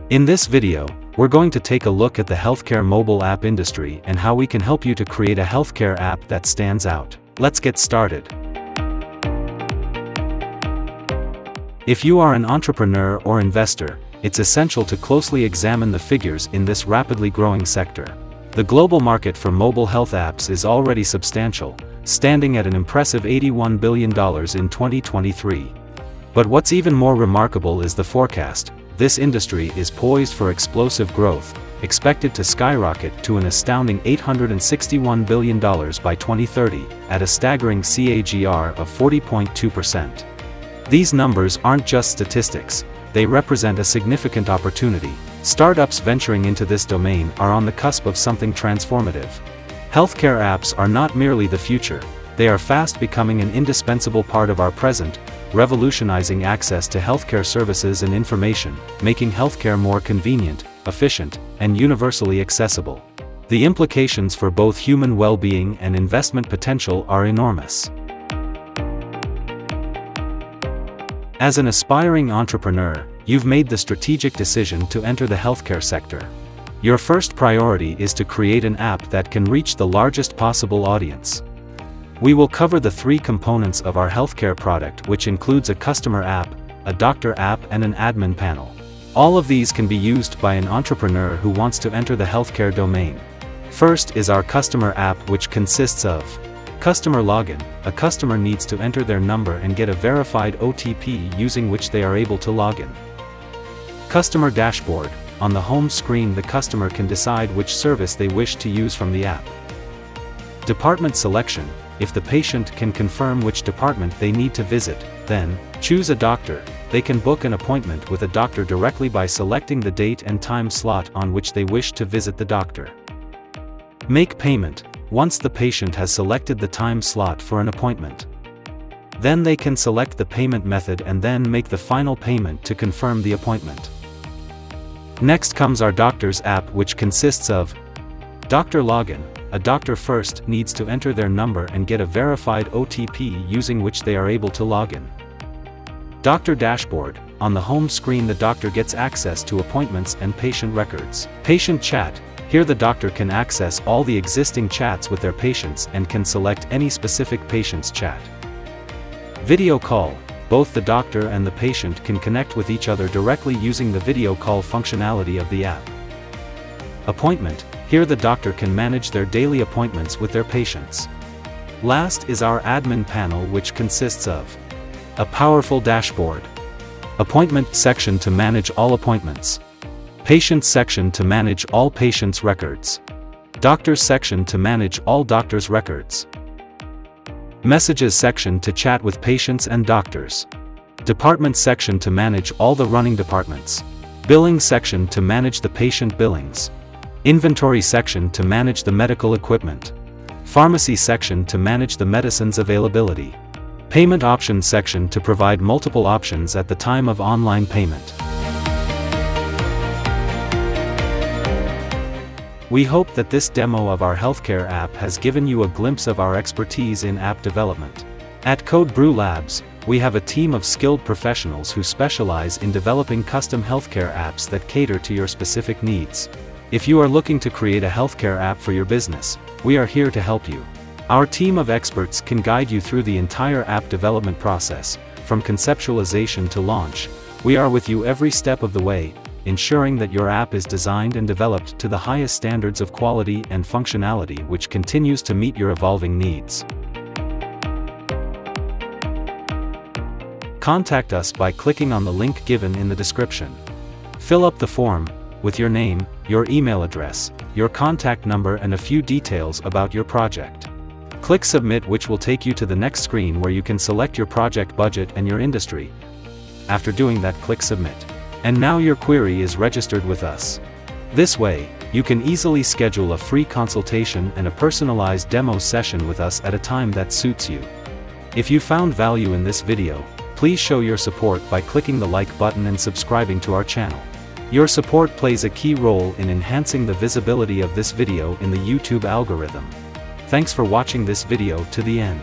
In this video, we're going to take a look at the healthcare mobile app industry and how we can help you to create a healthcare app that stands out. Let's get started. If you are an entrepreneur or investor, it's essential to closely examine the figures in this rapidly growing sector. The global market for mobile health apps is already substantial, standing at an impressive $81 billion in 2023. But what's even more remarkable is the forecast. This industry is poised for explosive growth, expected to skyrocket to an astounding $861 billion by 2030, at a staggering CAGR of 40.2%. These numbers aren't just statistics, they represent a significant opportunity. Startups venturing into this domain are on the cusp of something transformative. Healthcare apps are not merely the future, they are fast becoming an indispensable part of our present, revolutionizing access to healthcare services and information, making healthcare more convenient, efficient, and universally accessible. The implications for both human well-being and investment potential are enormous. As an aspiring entrepreneur, you've made the strategic decision to enter the healthcare sector. Your first priority is to create an app that can reach the largest possible audience. We will cover the three components of our healthcare product, which includes a customer app, a doctor app, and an admin panel. All of these can be used by an entrepreneur who wants to enter the healthcare domain. First is our customer app, which consists of customer login. A customer needs to enter their number and get a verified OTP using which they are able to log in. Customer dashboard. On the home screen, the customer can decide which service they wish to use from the app. Department selection. If the patient can confirm which department they need to visit, then choose a doctor. They can book an appointment with a doctor directly by selecting the date and time slot on which they wish to visit the doctor. Make payment. Once the patient has selected the time slot for an appointment, then they can select the payment method and then make the final payment to confirm the appointment. Next comes our doctor's app, which consists of doctor login. A doctor first needs to enter their number and get a verified OTP using which they are able to log in. Doctor dashboard. On the home screen, the doctor gets access to appointments and patient records. Patient chat. Here the doctor can access all the existing chats with their patients and can select any specific patient's chat. Video call. Both the doctor and the patient can connect with each other directly using the video call functionality of the app. Appointment. Here the doctor can manage their daily appointments with their patients. Last is our admin panel, which consists of a powerful dashboard, appointment section to manage all appointments, patient section to manage all patients' records, doctor's section to manage all doctors' records, messages section to chat with patients and doctors, department section to manage all the running departments, billing section to manage the patient billings, inventory section to manage the medical equipment, pharmacy section to manage the medicines availability, payment options section to provide multiple options at the time of online payment. We hope that this demo of our healthcare app has given you a glimpse of our expertise in app development. At Brew Labs, we have a team of skilled professionals who specialize in developing custom healthcare apps that cater to your specific needs. If you are looking to create a healthcare app for your business, we are here to help you. Our team of experts can guide you through the entire app development process, from conceptualization to launch. We are with you every step of the way, ensuring that your app is designed and developed to the highest standards of quality and functionality, which continues to meet your evolving needs. Contact us by clicking on the link given in the description. Fill up the form with your name, your email address, your contact number, and a few details about your project. Click Submit, which will take you to the next screen where you can select your project budget and your industry. After doing that, click Submit. And now your query is registered with us. This way, you can easily schedule a free consultation and a personalized demo session with us at a time that suits you. If you found value in this video, please show your support by clicking the like button and subscribing to our channel. Your support plays a key role in enhancing the visibility of this video in the YouTube algorithm. Thanks for watching this video to the end.